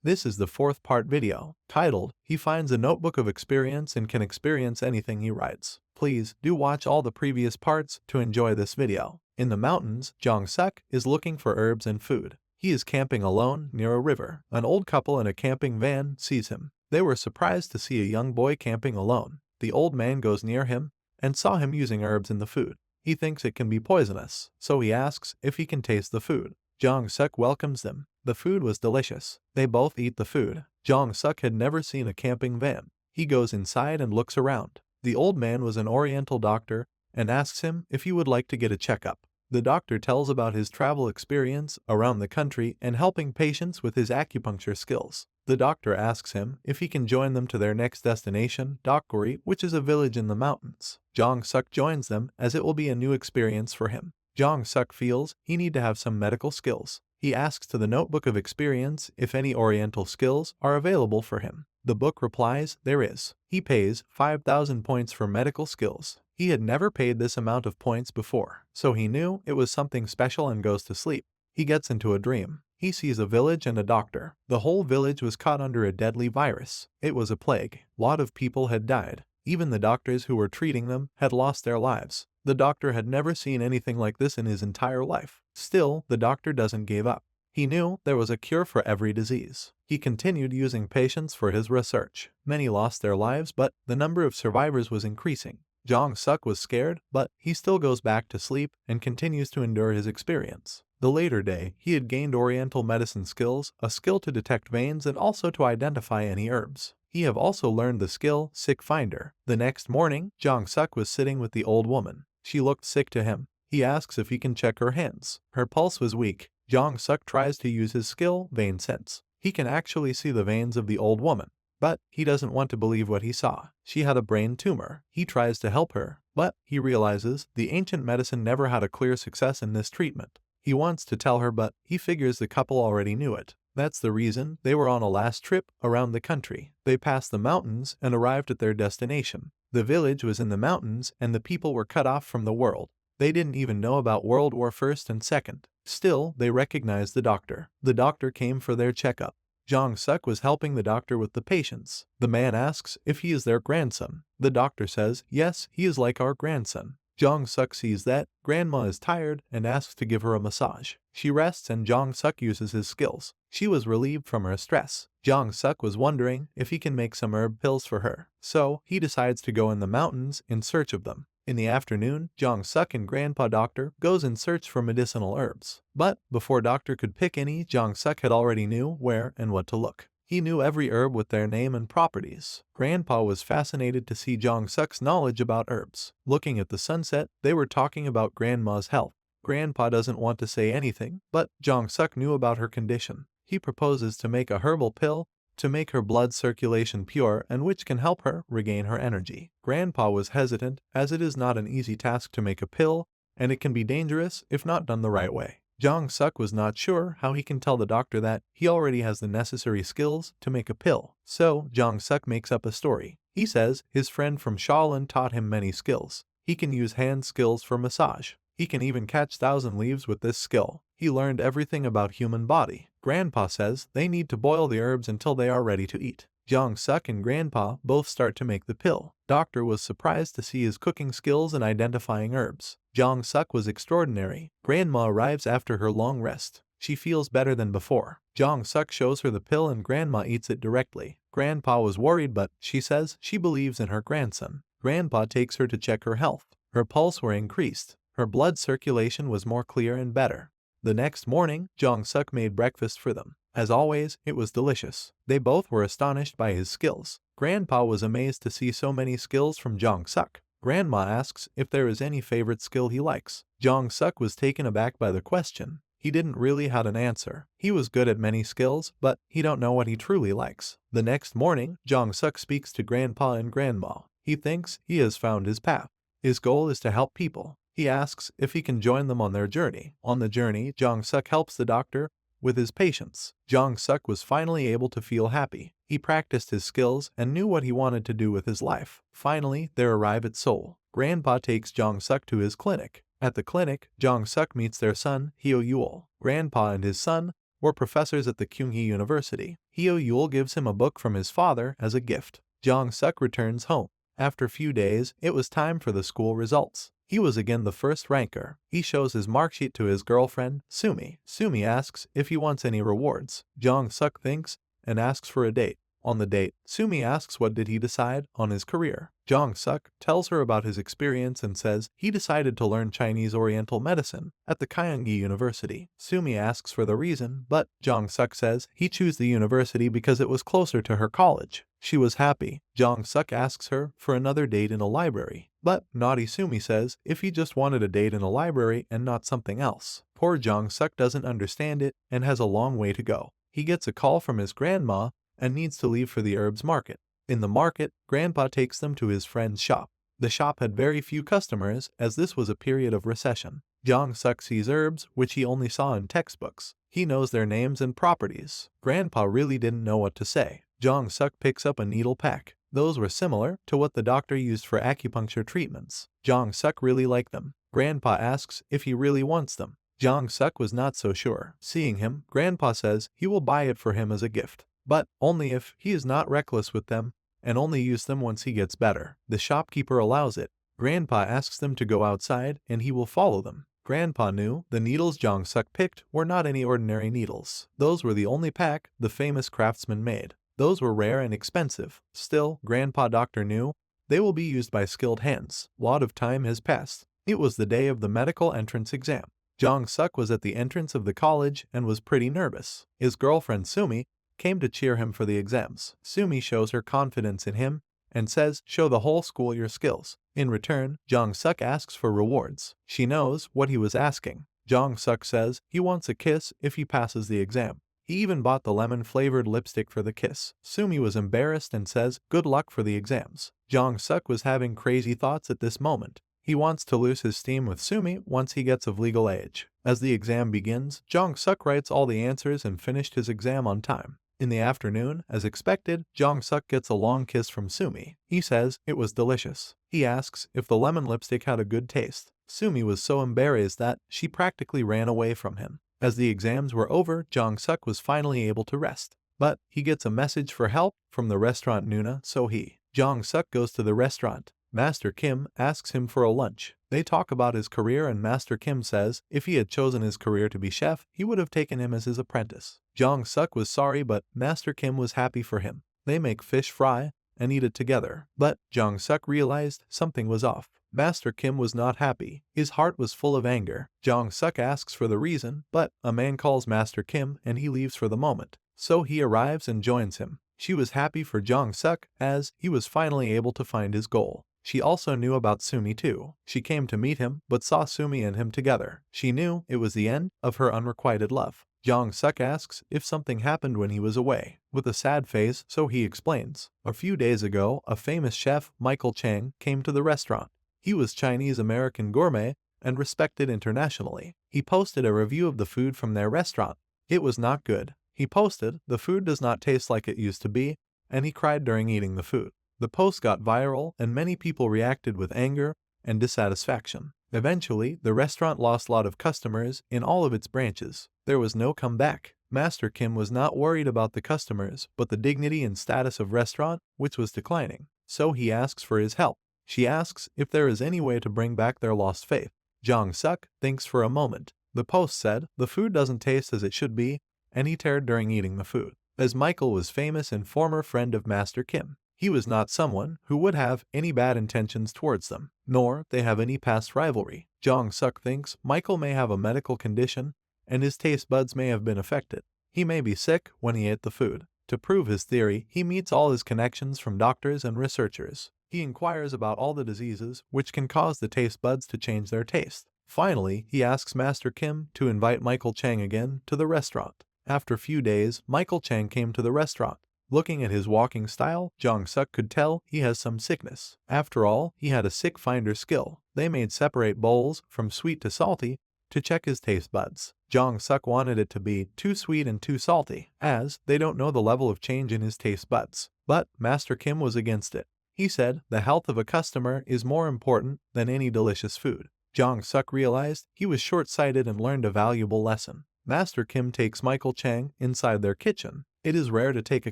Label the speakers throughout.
Speaker 1: This is the fourth part video, titled, He Finds a Notebook of Experience and Can Experience Anything He Writes. Please do watch all the previous parts to enjoy this video. In the mountains, Jong-suk is looking for herbs and food. He is camping alone near a river. An old couple in a camping van sees him. They were surprised to see a young boy camping alone. The old man goes near him and saw him using herbs in the food. He thinks it can be poisonous, so he asks if he can taste the food. Jong-suk welcomes them. The food was delicious. They both eat the food. Jong-suk had never seen a camping van. He goes inside and looks around. The old man was an oriental doctor and asks him if he would like to get a checkup. The doctor tells about his travel experience around the country and helping patients with his acupuncture skills. The doctor asks him if he can join them to their next destination, Dokguri, which is a village in the mountains. Jong-suk joins them as it will be a new experience for him. Jong-suk feels he need to have some medical skills. He asks to the Notebook of Experience if any oriental skills are available for him. The book replies there is. He pays 5,000 points for medical skills. He had never paid this amount of points before, so he knew it was something special and goes to sleep. He gets into a dream. He sees a village and a doctor. The whole village was caught under a deadly virus. It was a plague. A lot of people had died. Even the doctors who were treating them had lost their lives. The doctor had never seen anything like this in his entire life. Still, the doctor doesn't give up. He knew there was a cure for every disease. He continued using patients for his research. Many lost their lives, but the number of survivors was increasing. Jong-suk was scared, but he still goes back to sleep and continues to endure his experience. The later day, he had gained oriental medicine skills, a skill to detect veins and also to identify any herbs. He have also learned the skill Sick Finder. The next morning, Jong-suk was sitting with the old woman. She looked sick to him. He asks if he can check her hands. Her pulse was weak. Jong-suk tries to use his skill, Vein Sense. He can actually see the veins of the old woman. But he doesn't want to believe what he saw. She had a brain tumor. He tries to help her, but he realizes the ancient medicine never had a clear success in this treatment. He wants to tell her, but he figures the couple already knew it. That's the reason they were on a last trip around the country. They passed the mountains and arrived at their destination. The village was in the mountains and the people were cut off from the world. They didn't even know about World War I and II. Still, they recognized the doctor. The doctor came for their checkup. Jong-suk was helping the doctor with the patients. The man asks if he is their grandson. The doctor says, yes, he is like our grandson. Jong-suk sees that grandma is tired and asks to give her a massage. She rests and Jong-suk uses his skills. She was relieved from her stress. Jong-suk was wondering if he can make some herb pills for her, so he decides to go in the mountains in search of them. In the afternoon, Jong-suk and Grandpa Doctor goes in search for medicinal herbs. But before Doctor could pick any, Jong-suk had already knew where and what to look. He knew every herb with their name and properties. Grandpa was fascinated to see Jong-suk's knowledge about herbs. Looking at the sunset, they were talking about Grandma's health. Grandpa doesn't want to say anything, but Jong-suk knew about her condition. He proposes to make a herbal pill to make her blood circulation pure and which can help her regain her energy. Grandpa was hesitant as it is not an easy task to make a pill and it can be dangerous if not done the right way. Jong-suk was not sure how he can tell the doctor that he already has the necessary skills to make a pill. So Jong-suk makes up a story. He says his friend from Shaolin taught him many skills. He can use hand skills for massage. He can even catch 1,000 leaves with this skill. He learned everything about human body. Grandpa says they need to boil the herbs until they are ready to eat. Jong-suk and Grandpa both start to make the pill. Doctor was surprised to see his cooking skills and identifying herbs. Jong-suk was extraordinary. Grandma arrives after her long rest. She feels better than before. Jong-suk shows her the pill and Grandma eats it directly. Grandpa was worried, but she says she believes in her grandson. Grandpa takes her to check her health. Her pulse were increased. Her blood circulation was more clear and better. The next morning, Jong-suk made breakfast for them. As always, it was delicious. They both were astonished by his skills. Grandpa was amazed to see so many skills from Jong-suk. Grandma asks if there is any favorite skill he likes. Jong-suk was taken aback by the question. He didn't really have an answer. He was good at many skills, but he don't know what he truly likes. The next morning, Jong-suk speaks to Grandpa and Grandma. He thinks he has found his path. His goal is to help people. He asks if he can join them on their journey. On the journey, Jong-suk helps the doctor with his patients. Jong-suk was finally able to feel happy. He practiced his skills and knew what he wanted to do with his life. Finally, they arrive at Seoul. Grandpa takes Jong-suk to his clinic. At the clinic, Jong-suk meets their son, Hyo-yul. Grandpa and his son were professors at the Kyunghee University. Hyo Yul gives him a book from his father as a gift. Jong-suk returns home. After a few days, it was time for the school results. He was again the first ranker. He shows his mark sheet to his girlfriend, Sumi. Sumi asks if he wants any rewards. Jong-suk thinks and asks for a date. On the date, Sumi asks what did he decide on his career. Jong-suk tells her about his experience and says he decided to learn Chinese Oriental medicine at the Kyunghee University. Sumi asks for the reason, but Jong-suk says he chose the university because it was closer to her college. She was happy. Jong-suk asks her for another date in a library, but naughty Sumi says if he just wanted a date in a library and not something else. Poor Jong-suk doesn't understand it and has a long way to go. He gets a call from his grandma and needs to leave for the herbs market. In the market, Grandpa takes them to his friend's shop. The shop had very few customers as this was a period of recession. Jong-suk sees herbs which he only saw in textbooks. He knows their names and properties. Grandpa really didn't know what to say. Jong-suk picks up a needle pack. Those were similar to what the doctor used for acupuncture treatments. Jong-suk really liked them. Grandpa asks if he really wants them. Jong-suk was not so sure. Seeing him, Grandpa says he will buy it for him as a gift, but only if he is not reckless with them and only use them once he gets better. The shopkeeper allows it. Grandpa asks them to go outside and he will follow them. Grandpa knew the needles Jong-suk picked were not any ordinary needles. Those were the only pack the famous craftsman made. Those were rare and expensive. Still, Grandpa Doctor knew they will be used by skilled hands. A lot of time has passed. It was the day of the medical entrance exam. Jong-suk was at the entrance of the college and was pretty nervous. His girlfriend Sumi came to cheer him for the exams. Sumi shows her confidence in him and says, "Show the whole school your skills." In return, Jong-suk asks for rewards. She knows what he was asking. Jong-suk says he wants a kiss if he passes the exam. He even bought the lemon-flavored lipstick for the kiss. Sumi was embarrassed and says, "Good luck for the exams." Jong-suk was having crazy thoughts at this moment. He wants to lose his steam with Sumi once he gets of legal age. As the exam begins, Jong-suk writes all the answers and finished his exam on time. In the afternoon, as expected, Jong-suk gets a long kiss from Sumi. He says it was delicious. He asks if the lemon lipstick had a good taste. Sumi was so embarrassed that she practically ran away from him. As the exams were over, Jong-suk was finally able to rest. But he gets a message for help from the restaurant Nuna, so Jong-suk goes to the restaurant. Master Kim asks him for a lunch. They talk about his career and Master Kim says if he had chosen his career to be chef, he would have taken him as his apprentice. Jong-suk was sorry, but Master Kim was happy for him. They make fish fry and eat it together. But Jong-suk realized something was off. Master Kim was not happy. His heart was full of anger. Jong-suk asks for the reason, but a man calls Master Kim and he leaves for the moment. So he arrives and joins him. She was happy for Jong-suk as he was finally able to find his goal. She also knew about Sumi too. She came to meet him but saw Sumi and him together. She knew it was the end of her unrequited love. Jong-suk asks if something happened when he was away. With a sad face, so he explains. A few days ago, a famous chef, Michael Chang, came to the restaurant. He was Chinese-American gourmet and respected internationally. He posted a review of the food from their restaurant. It was not good. He posted, "The food does not taste like it used to be," and he cried during eating the food. The post got viral and many people reacted with anger and dissatisfaction. Eventually, the restaurant lost a lot of customers in all of its branches. There was no comeback. Master Kim was not worried about the customers, but the dignity and status of restaurant, which was declining. So he asks for his help. She asks if there is any way to bring back their lost faith. Jong-suk thinks for a moment. The post said, "The food doesn't taste as it should be," and he teared during eating the food. As Michael was famous and former friend of Master Kim, he was not someone who would have any bad intentions towards them, nor they have any past rivalry. Jong-suk thinks Michael may have a medical condition and his taste buds may have been affected. He may be sick when he ate the food. To prove his theory, he meets all his connections from doctors and researchers. He inquires about all the diseases which can cause the taste buds to change their taste. Finally, he asks Master Kim to invite Michael Chang again to the restaurant. After a few days, Michael Chang came to the restaurant. Looking at his walking style, Jong-suk could tell he has some sickness. After all, he had a sick finder skill. They made separate bowls from sweet to salty to check his taste buds. Jong-suk wanted it to be too sweet and too salty, as they don't know the level of change in his taste buds. But Master Kim was against it. He said the health of a customer is more important than any delicious food. Jong-suk realized he was short-sighted and learned a valuable lesson. Master Kim takes Michael Chang inside their kitchen. It is rare to take a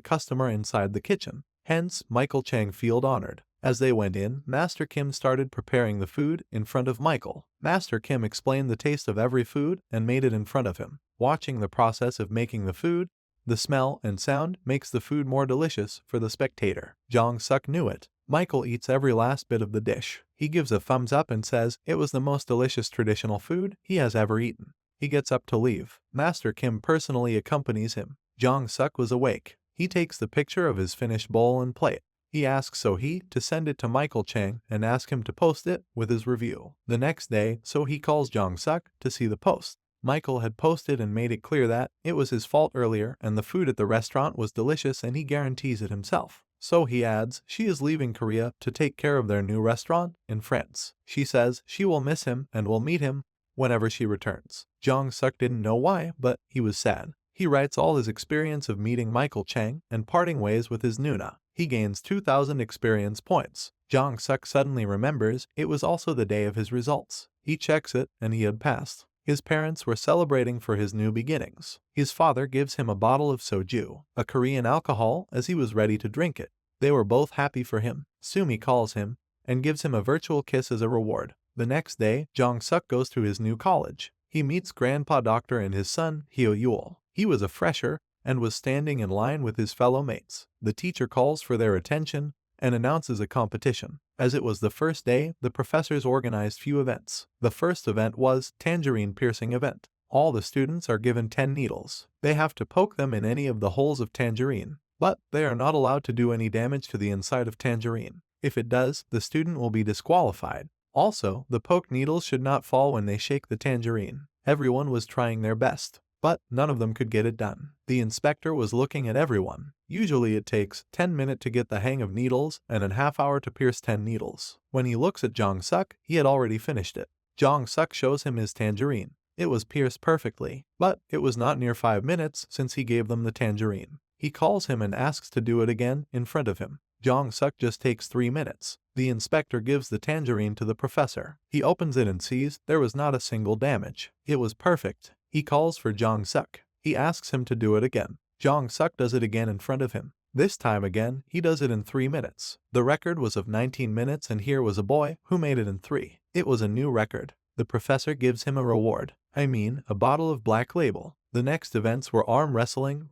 Speaker 1: customer inside the kitchen. Hence, Michael Chang felt honored. As they went in, Master Kim started preparing the food in front of Michael. Master Kim explained the taste of every food and made it in front of him. Watching the process of making the food, the smell and sound makes the food more delicious for the spectator. Jong-suk knew it. Michael eats every last bit of the dish. He gives a thumbs up and says it was the most delicious traditional food he has ever eaten. He gets up to leave. Master Kim personally accompanies him. Jong-suk was awake. He takes the picture of his finished bowl and plate. He asks So-hee to send it to Michael Chang and ask him to post it with his review. The next day, So-hee calls Jong-suk to see the post. Michael had posted and made it clear that it was his fault earlier and the food at the restaurant was delicious and he guarantees it himself. So he adds she is leaving Korea to take care of their new restaurant in France. She says she will miss him and will meet him whenever she returns. Jong-suk didn't know why, but he was sad. He writes all his experience of meeting Michael Chang and parting ways with his Nuna. He gains 2,000 experience points. Jong-suk suddenly remembers it was also the day of his results. He checks it and he had passed. His parents were celebrating for his new beginnings. His father gives him a bottle of soju, a Korean alcohol, as he was ready to drink it. They were both happy for him. Sumi calls him and gives him a virtual kiss as a reward. The next day, Jong-suk goes to his new college. He meets Grandpa Doctor and his son, Hyo-yul. He was a fresher and was standing in line with his fellow mates. The teacher calls for their attention and announces a competition. As it was the first day, the professors organized few events. The first event was tangerine piercing event. All the students are given 10 needles. They have to poke them in any of the holes of tangerine, but they are not allowed to do any damage to the inside of tangerine. If it does, the student will be disqualified. Also, the poked needles should not fall when they shake the tangerine. Everyone was trying their best, but none of them could get it done. The inspector was looking at everyone. Usually it takes 10 minutes to get the hang of needles and a half hour to pierce 10 needles. When he looks at Jong-suk, he had already finished it. Jong-suk shows him his tangerine. It was pierced perfectly, but it was not near 5 minutes since he gave them the tangerine. He calls him and asks to do it again in front of him. Jong-suk just takes 3 minutes. The inspector gives the tangerine to the professor. He opens it and sees there was not a single damage. It was perfect. He calls for Jong-suk. He asks him to do it again. Jong-suk does it again in front of him. This time again, he does it in 3 minutes. The record was of 19 minutes and here was a boy who made it in 3. It was a new record. The professor gives him a reward. A bottle of Black Label. The next events were arm wrestling,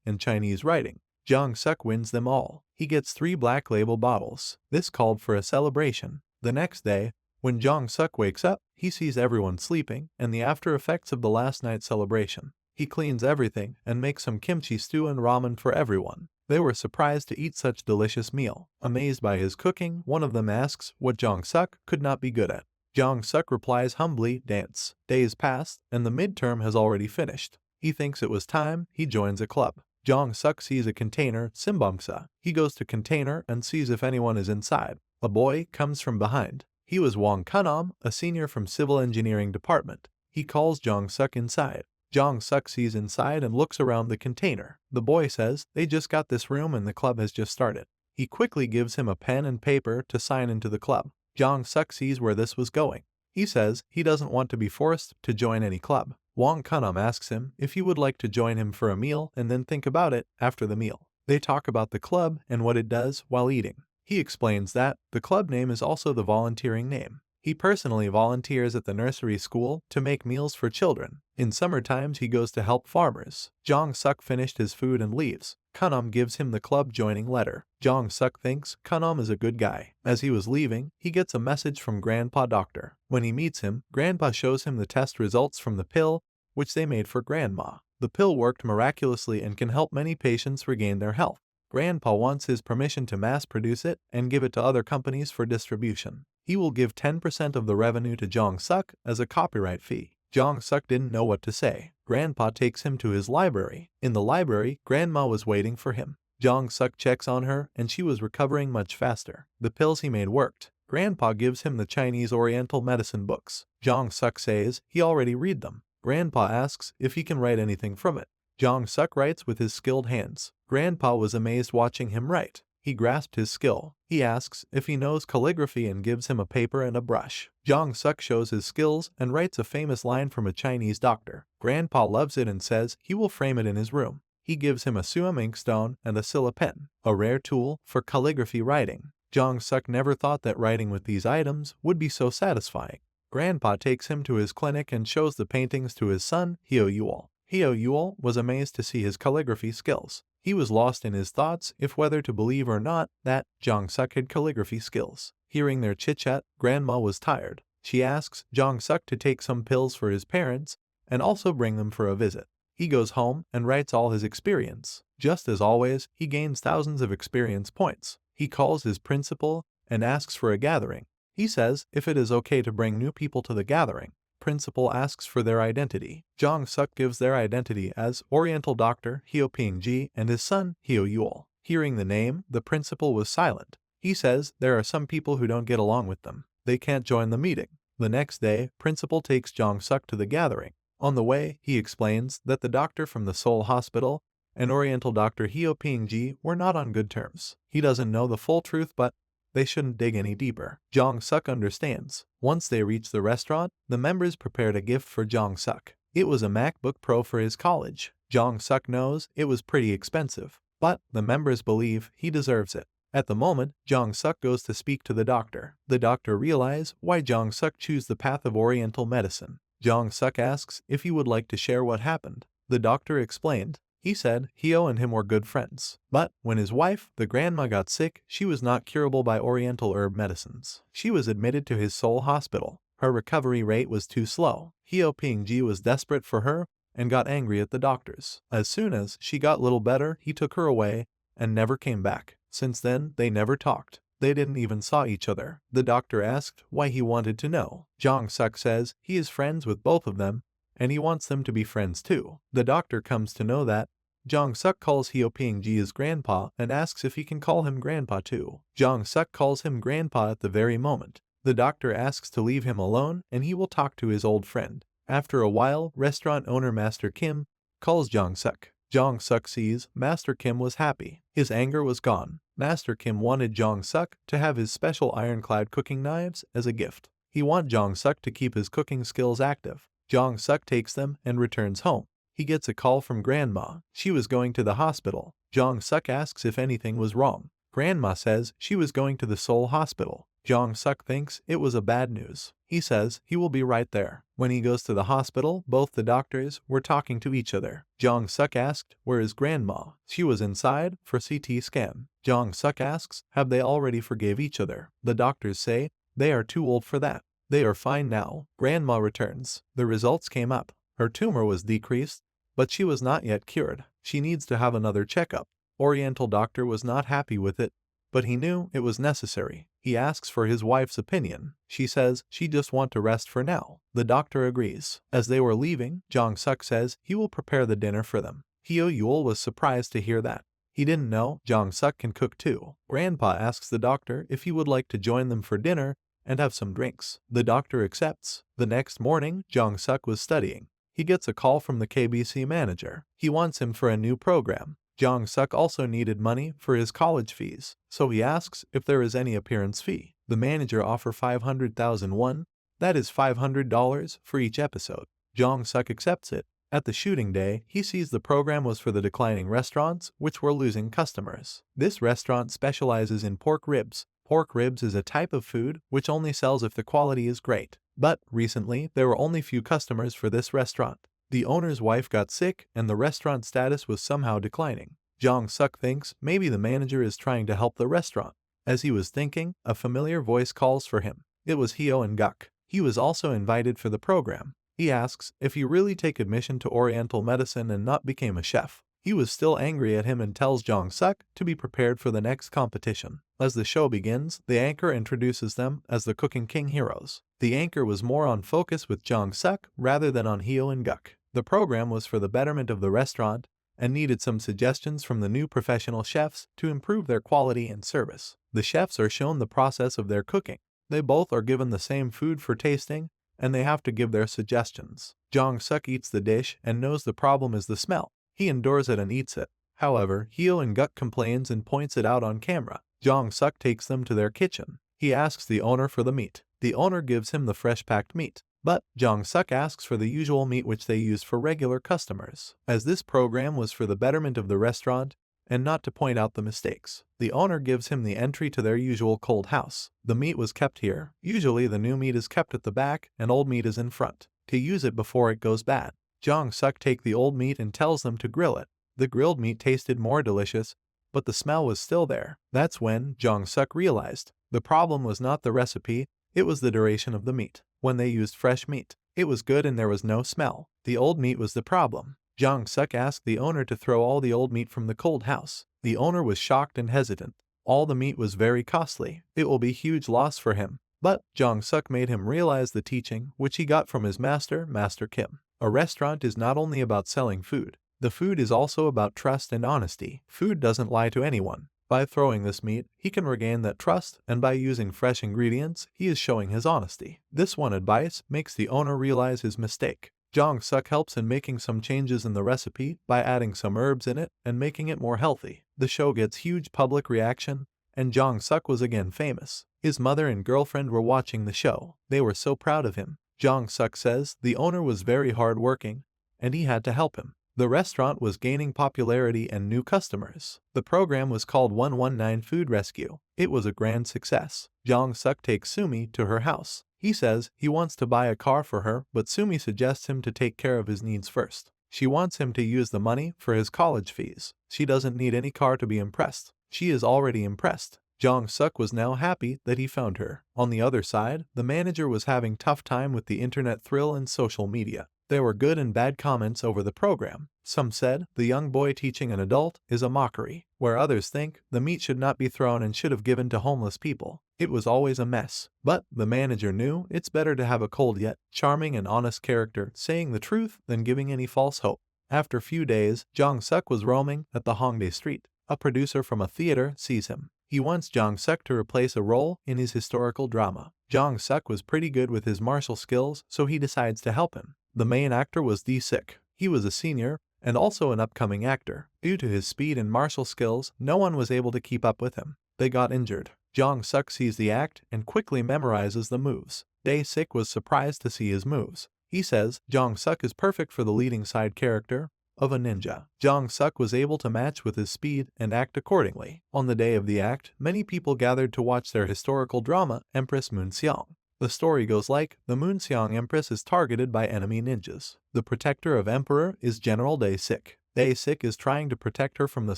Speaker 1: and Chinese writing. Jong-suk wins them all. He gets 3 Black Label bottles. This called for a celebration. The next day, when Jong-suk wakes up, he sees everyone sleeping and the after effects of the last night's celebration. He cleans everything and makes some kimchi stew and ramen for everyone. They were surprised to eat such delicious meal. Amazed by his cooking, one of them asks what Jong-suk could not be good at. Jong-suk replies humbly, dance. Days pass, and the midterm has already finished. He thinks it was time, he joins a club. Jong-suk sees a container, Simbongsa. He goes to container and sees if anyone is inside. A boy comes from behind. He was Wong Kunam, a senior from Civil Engineering Department. He calls Jong-suk inside. Jong-suk sees inside and looks around the container. The boy says they just got this room and the club has just started. He quickly gives him a pen and paper to sign into the club. Jong-suk sees where this was going. He says he doesn't want to be forced to join any club. Wong Kunam asks him if he would like to join him for a meal and then think about it after the meal. They talk about the club and what it does while eating. He explains that the club name is also the volunteering name. He personally volunteers at the nursery school to make meals for children. In summer times he goes to help farmers. Jong-suk finished his food and leaves. Kunam gives him the club joining letter. Jong-suk thinks Kunam is a good guy. As he was leaving, he gets a message from Grandpa Doctor. When he meets him, Grandpa shows him the test results from the pill which they made for Grandma. The pill worked miraculously and can help many patients regain their health. Grandpa wants his permission to mass produce it and give it to other companies for distribution. He will give 10% of the revenue to Jong-suk as a copyright fee. Jong-suk didn't know what to say. Grandpa takes him to his library. In the library, Grandma was waiting for him. Jong-suk checks on her and she was recovering much faster. The pills he made worked. Grandpa gives him the Chinese Oriental medicine books. Jong-suk says he already read them. Grandpa asks if he can write anything from it. Jong-suk writes with his skilled hands. Grandpa was amazed watching him write. He grasped his skill. He asks if he knows calligraphy and gives him a paper and a brush. Jong-suk shows his skills and writes a famous line from a Chinese doctor. Grandpa loves it and says he will frame it in his room. He gives him a suam inkstone and a scylla pen, a rare tool for calligraphy writing. Jong-suk never thought that writing with these items would be so satisfying. Grandpa takes him to his clinic and shows the paintings to his son, Hyo-yul. Hyo-yul was amazed to see his calligraphy skills. He was lost in his thoughts if whether to believe or not that Jong-suk had calligraphy skills. Hearing their chit-chat, Grandma was tired. She asks Jong-suk to take some pills for his parents and also bring them for a visit. He goes home and writes all his experience. Just as always, he gains thousands of experience points. He calls his principal and asks for a gathering. He says if it is okay to bring new people to the gathering. Principal asks for their identity. Jong-suk gives their identity as Oriental Doctor Hyo Ping-ji and his son Hyo-yul. Hearing the name, the principal was silent. He says there are some people who don't get along with them. They can't join the meeting. The next day, principal takes Jong-suk to the gathering. On the way, he explains that the doctor from the Seoul hospital and Oriental Doctor Hyo Ping-ji were not on good terms. He doesn't know the full truth, but they shouldn't dig any deeper. Jong-suk understands. Once they reach the restaurant, the members prepared a gift for Jong-suk. It was a MacBook Pro for his college. Jong-suk knows it was pretty expensive, but the members believe he deserves it. At the moment, Jong-suk goes to speak to the doctor. The doctor realizes why Jong-suk chose the path of Oriental medicine. Jong-suk asks if he would like to share what happened. The doctor explained. He said Hyo and him were good friends, but when his wife, the grandma, got sick, she was not curable by Oriental herb medicines. She was admitted to his Seoul hospital. Her recovery rate was too slow. Hyo Ping-ji was desperate for her and got angry at the doctors. As soon as she got little better, he took her away and never came back. Since then, they never talked. They didn't even saw each other. The doctor asked why he wanted to know. Jong-suk says he is friends with both of them and he wants them to be friends too. The doctor comes to know that Jong-suk calls Hyo Ping-ji his grandpa and asks if he can call him grandpa too. Jong-suk calls him grandpa at the very moment. The doctor asks to leave him alone and he will talk to his old friend. After a while, restaurant owner Master Kim calls Jong-suk. Jong-suk sees Master Kim was happy. His anger was gone. Master Kim wanted Jong-suk to have his special ironclad cooking knives as a gift. He wanted Jong-suk to keep his cooking skills active. Jong-suk takes them and returns home. He gets a call from Grandma. She was going to the hospital. Jong-suk asks if anything was wrong. Grandma says she was going to the Seoul hospital. Jong-suk thinks it was a bad news. He says he will be right there. When he goes to the hospital, both the doctors were talking to each other. Jong-suk asked, "Where is Grandma?" She was inside for CT scan. Jong-suk asks, have they already forgave each other? The doctors say they are too old for that. They are fine now. Grandma returns. The results came up. Her tumor was decreased, but she was not yet cured. She needs to have another checkup. Oriental doctor was not happy with it, but he knew it was necessary. He asks for his wife's opinion. She says she just wants to rest for now. The doctor agrees. As they were leaving, Jong-suk says he will prepare the dinner for them. Hyo-yul was surprised to hear that. He didn't know Jong-suk can cook too. Grandpa asks the doctor if he would like to join them for dinner and have some drinks. The doctor accepts. The next morning, Jong-suk was studying. He gets a call from the KBC manager. He wants him for a new program. Jong-suk also needed money for his college fees, so he asks if there is any appearance fee. The manager offers 500,000 won, that is $500 for each episode. Jong-suk accepts it. At the shooting day, he sees the program was for the declining restaurants, which were losing customers. This restaurant specializes in pork ribs. Pork ribs is a type of food which only sells if the quality is great. But recently, there were only few customers for this restaurant. The owner's wife got sick and the restaurant status was somehow declining. Jong-suk thinks maybe the manager is trying to help the restaurant. As he was thinking, a familiar voice calls for him. It was Hyo and-guk. He was also invited for the program. He asks if he really take admission to Oriental medicine and not became a chef. He was still angry at him and tells Jong-suk to be prepared for the next competition. As the show begins, the anchor introduces them as the Cooking King heroes. The anchor was more on focus with Jong-suk rather than on Hyo and-guk. The program was for the betterment of the restaurant and needed some suggestions from the new professional chefs to improve their quality and service. The chefs are shown the process of their cooking. They both are given the same food for tasting and they have to give their suggestions. Jong-suk eats the dish and knows the problem is the smell. He endures it and eats it. However, Hyo and Guk complains and points it out on camera. Jong-suk takes them to their kitchen. He asks the owner for the meat. The owner gives him the fresh packed meat. But Jong-suk asks for the usual meat which they use for regular customers. As this program was for the betterment of the restaurant and not to point out the mistakes, the owner gives him the entry to their usual cold house. The meat was kept here. Usually the new meat is kept at the back and old meat is in front, to use it before it goes bad. Jong-suk takes the old meat and tells them to grill it. The grilled meat tasted more delicious, but the smell was still there. That's when Jong-suk realized the problem was not the recipe, it was the duration of the meat. When they used fresh meat, it was good and there was no smell. The old meat was the problem. Jong-suk asked the owner to throw all the old meat from the cold house. The owner was shocked and hesitant. All the meat was very costly. It will be huge loss for him. But Jong-suk made him realize the teaching which he got from his master, Master Kim. A restaurant is not only about selling food. The food is also about trust and honesty. Food doesn't lie to anyone. By throwing this meat, he can regain that trust, and by using fresh ingredients, he is showing his honesty. This one advice makes the owner realize his mistake. Jong-suk helps in making some changes in the recipe by adding some herbs in it and making it more healthy. The show gets huge public reaction, and Jong-suk was again famous. His mother and girlfriend were watching the show. They were so proud of him. Jong-suk says the owner was very hard-working, and he had to help him. The restaurant was gaining popularity and new customers. The program was called 119 Food Rescue. It was a grand success. Jong-suk takes Sumi to her house. He says he wants to buy a car for her, but Sumi suggests him to take care of his needs first. She wants him to use the money for his college fees. She doesn't need any car to be impressed. She is already impressed. Jong-suk was now happy that he found her. On the other side, the manager was having tough time with the internet thrill and social media. There were good and bad comments over the program. Some said the young boy teaching an adult is a mockery, where others think the meat should not be thrown and should have given to homeless people. It was always a mess. But the manager knew it's better to have a cold yet charming and honest character saying the truth than giving any false hope. After a few days, Jong-suk was roaming at the Hongdae Street. A producer from a theater sees him. He wants Jong-suk to replace a role in his historical drama. Jong-suk was pretty good with his martial skills, so he decides to help him. The main actor was Sik. He was a senior and also an upcoming actor. Due to his speed and martial skills, no one was able to keep up with him. They got injured. Jong-suk sees the act and quickly memorizes the moves. Sik was surprised to see his moves. He says Jong-suk is perfect for the leading side character of a ninja. Jong-suk was able to match with his speed and act accordingly. On the day of the act, many people gathered to watch their historical drama, Empress Moonseong. The story goes like, the Moonseong Empress is targeted by enemy ninjas. The protector of Emperor is General Sik. Sik is trying to protect her from the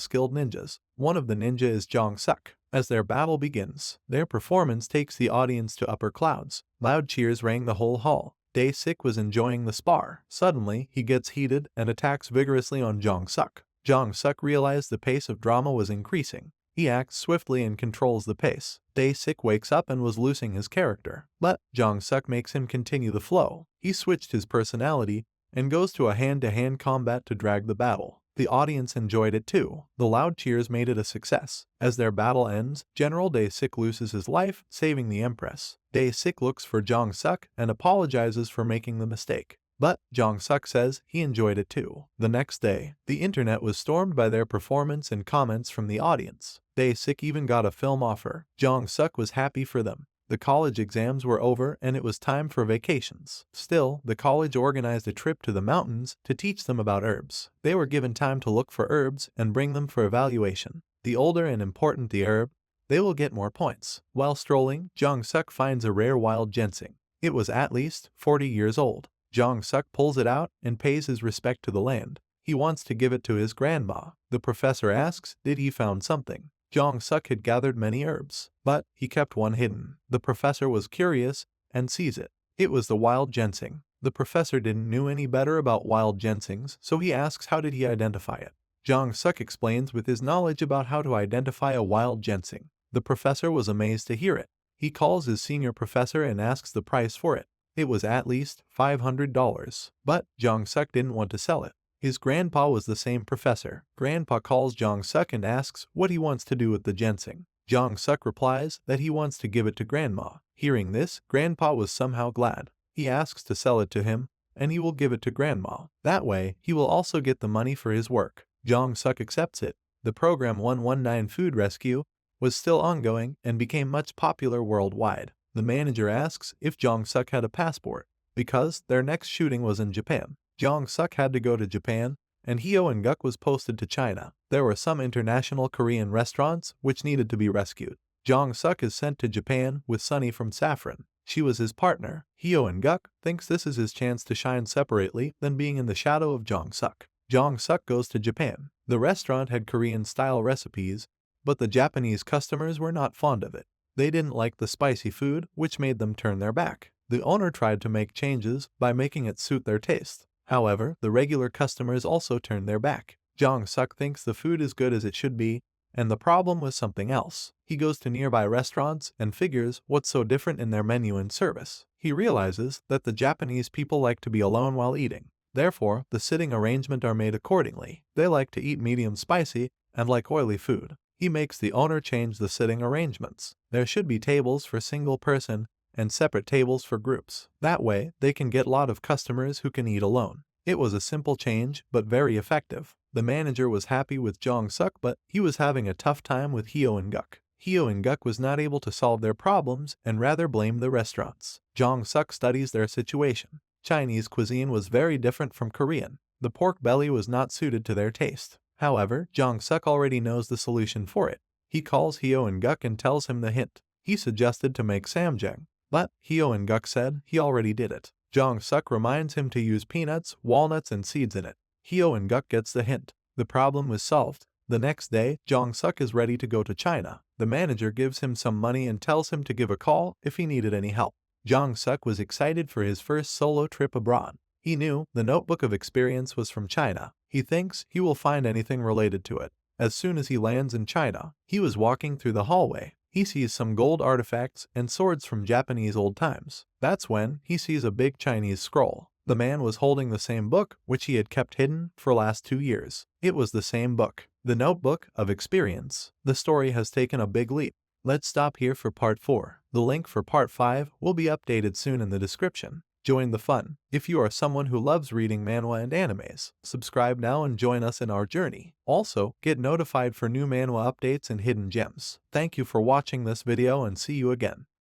Speaker 1: skilled ninjas. One of the ninja is Jong-suk. As their battle begins, their performance takes the audience to upper clouds. Loud cheers rang the whole hall. Sik was enjoying the spar. Suddenly, he gets heated and attacks vigorously on Jong-suk. Jong-suk realized the pace of drama was increasing. He acts swiftly and controls the pace. Sik wakes up and was losing his character, but Jong-suk makes him continue the flow. He switched his personality and goes to a hand-to-hand combat to drag the battle. The audience enjoyed it too. The loud cheers made it a success. As their battle ends, General Sik loses his life, saving the Empress. Sik looks for Jong-suk and apologizes for making the mistake. But Jong-suk says he enjoyed it too. The next day, the internet was stormed by their performance and comments from the audience. Sik even got a film offer. Jong-suk was happy for them. The college exams were over and it was time for vacations. Still, the college organized a trip to the mountains to teach them about herbs. They were given time to look for herbs and bring them for evaluation. The older and important the herb, they will get more points. While strolling, Jong-suk finds a rare wild ginseng. It was at least 40 years old. Jong-suk pulls it out and pays his respect to the land. He wants to give it to his grandma. The professor asks, did he found something? Jong-suk had gathered many herbs, but he kept one hidden. The professor was curious and sees it. It was the wild ginseng. The professor didn't know any better about wild ginsengs, so he asks how did he identify it. Jong-suk explains with his knowledge about how to identify a wild ginseng. The professor was amazed to hear it. He calls his senior professor and asks the price for it. It was at least $500, but Jong-suk didn't want to sell it. His grandpa was the same professor. Grandpa calls Jong-suk and asks what he wants to do with the ginseng. Jong-suk replies that he wants to give it to grandma. Hearing this, grandpa was somehow glad. He asks to sell it to him, and he will give it to grandma. That way, he will also get the money for his work. Jong-suk accepts it. The program 119 Food Rescue was still ongoing and became much popular worldwide. The manager asks if Jong-suk had a passport, because their next shooting was in Japan. Jong-suk had to go to Japan, and Hyo and Guk was posted to China. There were some international Korean restaurants which needed to be rescued. Jong-suk is sent to Japan with Sunny from Saffron. She was his partner. Hyo and Guk thinks this is his chance to shine separately than being in the shadow of Jong-suk. Jong-suk goes to Japan. The restaurant had Korean-style recipes, but the Japanese customers were not fond of it. They didn't like the spicy food, which made them turn their back. The owner tried to make changes by making it suit their taste. However, the regular customers also turned their back. Jong-suk thinks the food is good as it should be, and the problem was something else. He goes to nearby restaurants and figures what's so different in their menu and service. He realizes that the Japanese people like to be alone while eating. Therefore, the sitting arrangement are made accordingly. They like to eat medium spicy and like oily food. He makes the owner change the sitting arrangements. There should be tables for single person and separate tables for groups. That way, they can get a lot of customers who can eat alone. It was a simple change, but very effective. The manager was happy with Jong-suk, but he was having a tough time with Hyo and Guk. Hyo and Guk was not able to solve their problems and rather blamed the restaurants. Jong-suk studies their situation. Chinese cuisine was very different from Korean. The pork belly was not suited to their taste. However, Jong-suk already knows the solution for it. He calls Hyo and Guk and tells him the hint. He suggested to make samjang, but Hyo and Guk said he already did it. Jong-suk reminds him to use peanuts, walnuts, and seeds in it. Hyo and Guk gets the hint. The problem was solved. The next day, Jong-suk is ready to go to China. The manager gives him some money and tells him to give a call if he needed any help. Jong-suk was excited for his first solo trip abroad. He knew the notebook of experience was from China. He thinks he will find anything related to it. As soon as he lands in China, he was walking through the hallway. He sees some gold artifacts and swords from Japanese old times. That's when he sees a big Chinese scroll. The man was holding the same book which he had kept hidden for last 2 years. It was the same book, the notebook of experience. The story has taken a big leap. Let's stop here for part 4. The link for part 5 will be updated soon in the description. Join the fun. If you are someone who loves reading manhwa and animes, subscribe now and join us in our journey. Also, get notified for new manhwa updates and hidden gems. Thank you for watching this video and see you again.